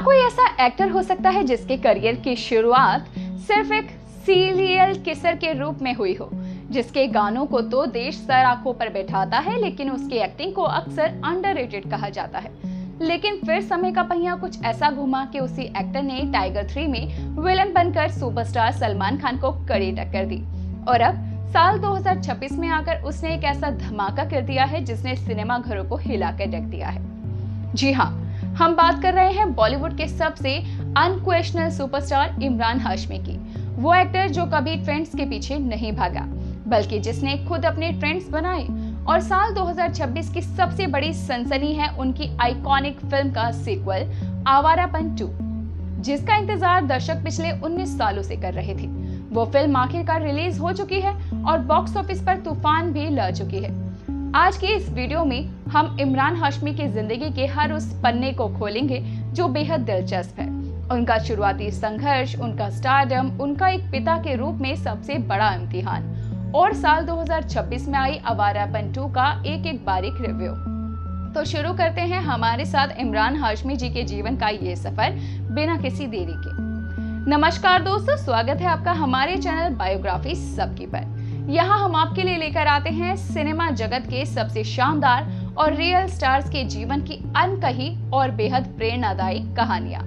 कोई ऐसा एक्टर हो सकता है जिसके करियर की शुरुआत सिर्फ एक सीरियल किसर के रूप में हुई हो, जिसके गानों को तो देश सर आंखों पर बैठाता है, लेकिन उसकी एक्टिंग को अक्सर अंडररेटेड कहा जाता है। लेकिन फिर समय का पहिया कुछ ऐसा घुमा कि उसी एक्टर ने टाइगर 3 में विलन बनकर सुपरस्टार सलमान खान को कड़ी टक्कर दी और अब साल 2026 में आकर उसने एक ऐसा धमाका कर दिया है जिसने सिनेमा घरों को हिला कर रख दिया है। जी हाँ, हम बात कर रहे हैं बॉलीवुड के सबसे अनक्वेश्चनल सुपरस्टार इमरान हाशमी की। वो एक्टर जो कभी ट्रेंड्स के पीछे नहीं भागा, बल्कि जिसने खुद अपने ट्रेंड्स बनाए। और साल 2026 की सबसे बड़ी सनसनी है उनकी आइकॉनिक फिल्म का सीक्वल आवारापन 2, जिसका इंतजार दर्शक पिछले 19 सालों से कर रहे थे। वो फिल्म आखिरकार रिलीज हो चुकी है और बॉक्स ऑफिस पर तूफान भी ला चुकी है। आज की इस वीडियो में हम इमरान हाशमी की जिंदगी के हर उस पन्ने को खोलेंगे जो बेहद दिलचस्प है। उनका शुरुआती संघर्ष, उनका स्टारडम, उनका एक पिता के रूप में सबसे बड़ा इम्तिहान और साल 2026 में आई आवारापन 2 का एक एक बारीक रिव्यू। तो शुरू करते हैं हमारे साथ इमरान हाशमी जी के जीवन का ये सफर बिना किसी देरी के। नमस्कार दोस्तों, स्वागत है आपका हमारे चैनल बायोग्राफी सबकी पर। यहाँ हम आपके लिए लेकर आते हैं सिनेमा जगत के सबसे शानदार और रियल स्टार्स के जीवन की अनकही और बेहद प्रेरणादायी कहानियां।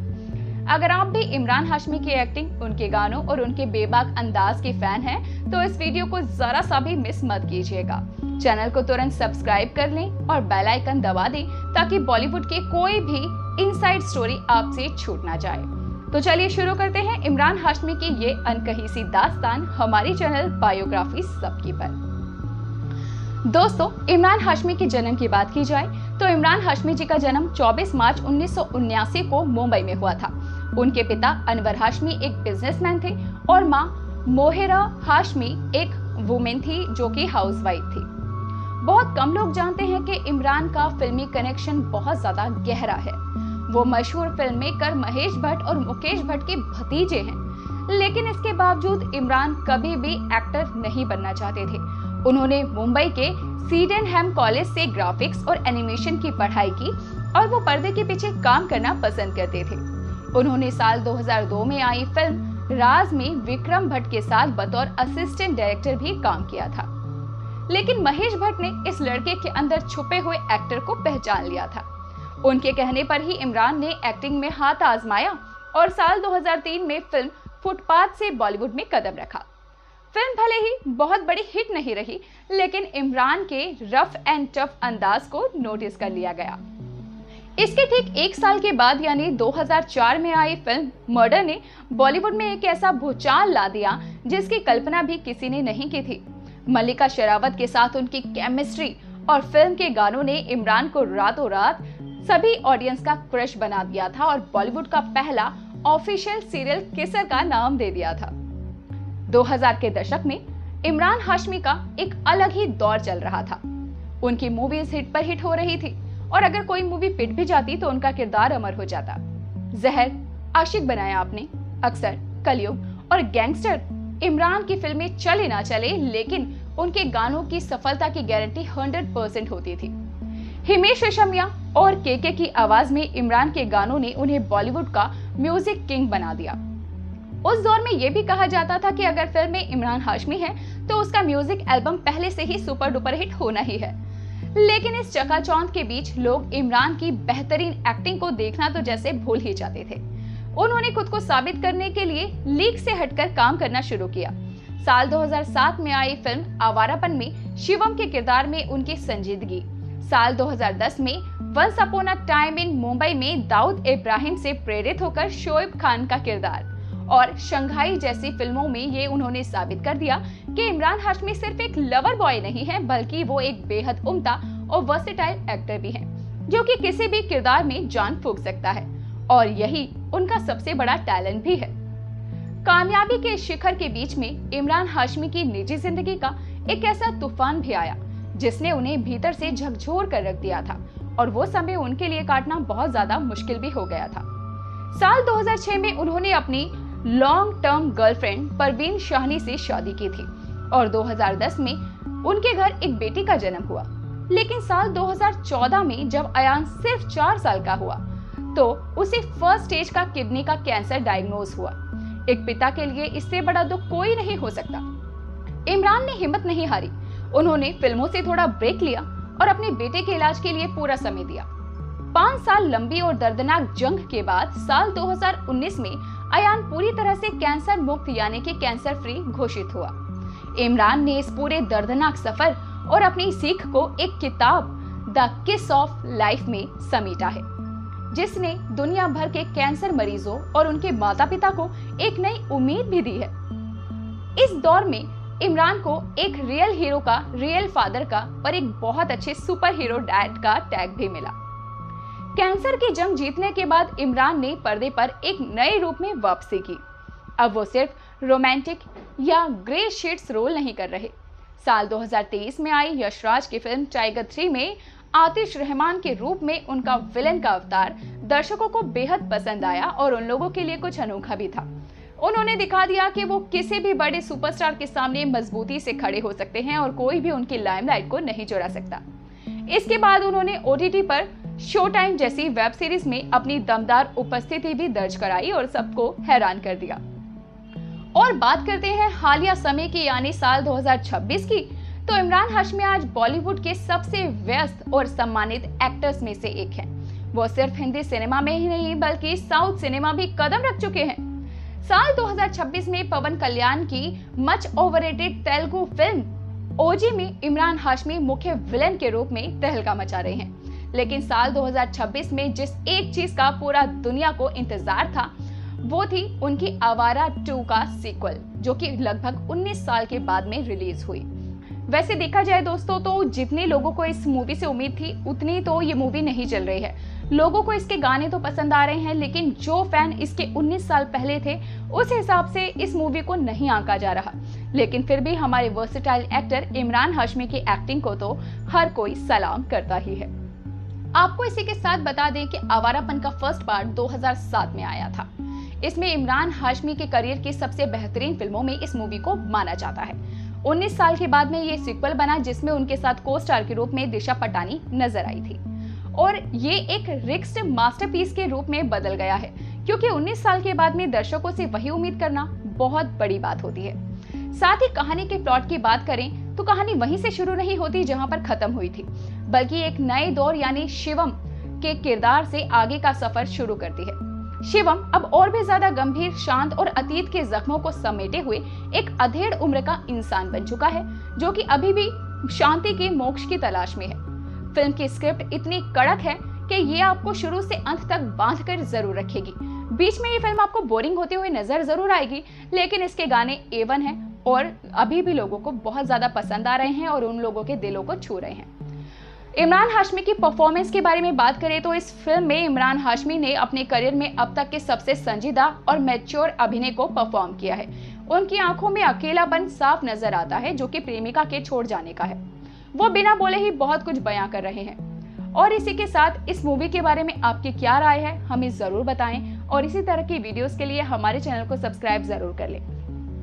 अगर आप भी इमरान हाशमी की एक्टिंग, उनके गानों और उनके बेबाक अंदाज के फैन हैं, तो इस वीडियो को जरा सा भी मिस मत कीजिएगा। चैनल को तुरंत सब्सक्राइब कर लें और बेल आइकन दबा दें ताकि बॉलीवुड की कोई भी इनसाइड स्टोरी आपसे छूट ना जाए। तो चलिए शुरू करते हैं इमरान हाशमी की ये अनकही सी दास्तान हमारी चैनल बायोग्राफी सबकी पर। दोस्तों, इमरान हाशमी के जन्म की बात की जाए तो इमरान हाशमी जी का जन्म 24 मार्च 1979 को मुंबई में हुआ था। उनके पिता अनवर हाशमी एक बिजनेसमैन थे और मां मोहिरा हाशमी एक वुमेन थी जो कि हाउसवाइफ थी। बहुत कम लोग जानते हैं कि इमरान का फिल्मी कनेक्शन बहुत ज्यादा गहरा है। वो मशहूर फिल्म मेकर महेश भट्ट और मुकेश भट्ट के भतीजे हैं, लेकिन इसके बावजूद इमरान कभी भी एक्टर नहीं बनना चाहते थे। उन्होंने मुंबई के सीडेनहैम कॉलेज से ग्राफिक्स और एनिमेशन की पढ़ाई की और वो पर्दे के पीछे काम करना पसंद करते थे। उन्होंने साल 2002 में आई फिल्म राज में विक्रम भट्ट के साथ बतौर असिस्टेंट डायरेक्टर भी काम किया था, लेकिन महेश भट्ट ने इस लड़के के अंदर छुपे हुए एक्टर को पहचान लिया था। उनके कहने पर ही इमरान ने एक्टिंग में हाथ आजमाया और साल 2003 में फिल्म फुटपाथ से बॉलीवुड में कदम रखा। फिल्म भले ही बहुत बड़ी हिट नहीं रही, लेकिन इमरान के रफ एंड टफ अंदाज को नोटिस कर लिया गया। इसके ठीक एक साल के बाद यानी 2004 में आई फिल्म मर्डर ने बॉलीवुड में एक ऐसा भूचाल ला दिया जिसकी कल्पना भी किसी ने नहीं की थी। मल्लिका शेरावत के साथ उनकी केमिस्ट्री और फिल्म के गानों ने इमरान को रातों रात सभी ऑडियंस का क्रश बना दिया था और बॉलीवुड का पहला ऑफिशियल सीरियल किसर का नाम दे दिया था। 2000 के दशक में इमरान हाशमी का एक अलग ही दौर चल रहा था। उनकी मूवीज हिट पर हिट हो रही थी और अगर कोई मूवी पिट भी जाती तो उनका किरदार अमर हो जाता। जहर, आशिक बनाया आपने, अक्सर, कलयुग और गैंगस्टर इमरान की फिल्में चले ना चले, लेकिन उनके गानों की सफलता की गारंटी 100% होती थी। हिमेश रेशमिया और केके की आवाज में इमरान के गानों ने उन्हें बॉलीवुड का म्यूजिक किंग बना दिया। उस दौर में यह भी कहा जाता था कि अगर फिल्म में इमरान हाशमी है तो उसका म्यूजिक एल्बम पहले से ही सुपर डुपर हिट होना ही है। लेकिन इस चकाचौंध के बीच लोग इमरान की बेहतरीन एक्टिंग को देखना तो जैसे भूल ही जाते थे। उन्होंने खुद को साबित करने के लिए लीक से हटकर काम करना शुरू किया। साल 2007 में आई फिल्म आवारापन में शिवम के किरदार में उनकी संजीदगी, साल 2010 में once upon a time in Mumbai में दाऊद इब्राहिम से प्रेरित होकर शोएब खान का किरदार और शंघाई जैसी फिल्मों में ये उन्होंने साबित कर दिया कि इमरान हाशमी सिर्फ एक लवर बॉय नहीं है, बल्कि वो एक बेहद उम्दा और वर्सेटाइल एक्टर भी है जो कि किसी भी किरदार में जान फूंक सकता है और यही उनका सबसे बड़ा टैलेंट भी है। कामयाबी के शिखर के बीच में इमरान हाशमी की निजी जिंदगी का एक ऐसा तूफान भी आया जिसने उन्हें भीतर से झकझोर कर रख दिया था और वो समय उनके लिए काटना बहुत ज्यादा मुश्किल भी हो गया था। साल 2006 में उन्होंने अपनी long term girlfriend Parveen Shahani से शादी की थी और 2010 में उनके घर एक बेटी का जन्म हुआ। लेकिन साल 2014 में जब अयान सिर्फ 4 साल का हुआ तो उसे फर्स्ट स्टेज का किडनी का कैंसर डायग्नोज हुआ। एक पिता के लिए इससे बड़ा दुख कोई नहीं हो सकता। इमरान ने हिम्मत नहीं हारी। उन्होंने फिल्मों से थोड़ा ब्रेक लिया और अपने बेटे के इलाज के लिए पूरा समय दिया। 5 साल लंबी और दर्दनाक जंग के बाद साल 2019 में अयान पूरी तरह से कैंसर मुक्त यानी कि कैंसर फ्री घोषित हुआ। इमरान ने इस पूरे दर्दनाक सफर और अपनी सीख को एक किताब द किस ऑफ लाइफ में समेटा है, जिसने दुनिया भर के कैंसर मरीजों और उनके माता पिता को एक नई उम्मीद भी दी है। इस दौर में इमरान को एक रियल हीरो का, रियल फादर का और एक बहुत अच्छे सुपर हीरो डैड का टैग भी मिला। कैंसर की जंग जीतने के बाद इमरान ने पर्दे पर एक नए रूप में वापसी की। अब वो सिर्फ रोमांटिक या ग्रे शेड्स रोल नहीं कर रहे। साल 2023 में आई यशराज की फिल्म टाइगर 3 में आतिश रहमान के रूप में उनका विलेन का अवतार दर्शकों को बेहद पसंद आया और उन लोगों के लिए कुछ अनोखा भी था। उन्होंने दिखा दिया कि वो किसी भी बड़े सुपरस्टार के सामने मजबूती से खड़े हो सकते हैं और कोई भी उनकी लाइमलाइट को नहीं चुरा सकता। इसके बाद उन्होंने OTT पर शो टाइम जैसी वेब सीरीज में अपनी दमदार उपस्थिति भी दर्ज कराई और सबको हैरान कर दिया। और बात करते हैं हालिया समय की यानी साल 2026 की, तो इमरान हाशमी आज बॉलीवुड के सबसे व्यस्त और सम्मानित एक्टर्स में से एक हैं। वो सिर्फ हिंदी सिनेमा में ही नहीं बल्कि साउथ सिनेमा भी कदम रख चुके हैं। साल 2026 में पवन कल्याण की मच ओवररेटेड तेलुगु फिल्म ओजी में इमरान हाशमी मुख्य विलेन के रूप में तहलका मचा रहे हैं। लेकिन साल 2026 में जिस एक चीज का पूरा दुनिया को इंतजार था वो थी उनकी आवारा 2 का सीक्वल, जो कि लगभग 19 साल के बाद में रिलीज हुई। वैसे देखा जाए दोस्तों तो जितने लोगों को इस मूवी से उम्मीद थी उतनी तो ये मूवी नहीं चल रही है। लोगों को इसके गाने तो पसंद आ रहे हैं, लेकिन जो फैन इसके 19 साल पहले थे उस हिसाब से इस मूवी को नहीं आंका जा रहा। लेकिन फिर भी हमारे वर्सेटाइल एक्टर इमरान हाशमी की एक्टिंग को तो हर कोई सलाम करता ही है। आपको इसी के साथ बता दें कि आवारापन का फर्स्ट पार्ट 2007 में आया था। इसमें इमरान हाशमी के करियर की सबसे बेहतरीन फिल्मों में इस मूवी को माना जाता है। 19 साल के बाद में ये सीक्वल बना जिसमें उनके साथ को स्टार के रूप में दिशा पटानी नजर आई थी और ये एक रिक्स्ड मास्टरपीस के रूप में बदल गया है, क्योंकि 19 साल के बाद में दर्शकों से वही उम्मीद करना बहुत बड़ी बात होती है। साथ ही कहानी के प्लॉट की बात करें तो कहानी वहीं से शुरू नहीं होती जहां पर खत्म हुई थी, बल्कि एक नए दौर यानी शिवम के किरदार से आगे का सफर शुरू करती है। शिवम अब और भी ज्यादा गंभीर, शांत और अतीत के जख्मों को समेटे हुए एक अधेड़ उम्र का इंसान बन चुका है, जो कि अभी भी शांति के मोक्ष की तलाश में है। फिल्म की स्क्रिप्ट इतनी कड़क है कि ये आपको शुरू से अंत तक बांध कर जरूर रखेगी। बीच में ये फिल्म आपको बोरिंग होते हुए नजर जरूर आएगी, लेकिन इसके गाने A1 हैं और अभी भी लोगों को बहुत ज्यादा पसंद आ रहे हैं और उन लोगों के दिलों को छू रहे हैं। इमरान हाशमी की परफॉर्मेंस के बारे में बात करें तो इस फिल्म में इमरान हाशमी ने अपने करियर में अब तक के सबसे संजीदा और मैच्योर अभिनय को परफॉर्म किया है। उनकी आंखों में अकेलापन साफ नजर आता है, जो कि प्रेमिका के छोड़ जाने का है। वो बिना बोले ही बहुत कुछ बयां कर रहे हैं। और इसी के साथ इस मूवी के बारे में आपकी क्या राय है हमें जरूर बताएं और इसी तरह की वीडियोस के लिए हमारे चैनल को सब्सक्राइब जरूर कर लें।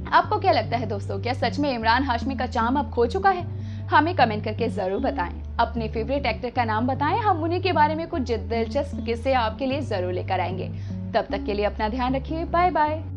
आपको क्या लगता है दोस्तों, क्या सच में इमरान हाशमी का चार्म अब खो चुका है? हमें कमेंट करके जरूर बताएं। अपने फेवरेट एक्टर का नाम बताएं, हम उन्हीं के बारे में कुछ दिलचस्प किस्से आपके लिए जरूर लेकर आएंगे। तब तक के लिए अपना ध्यान रखिए। Bye bye.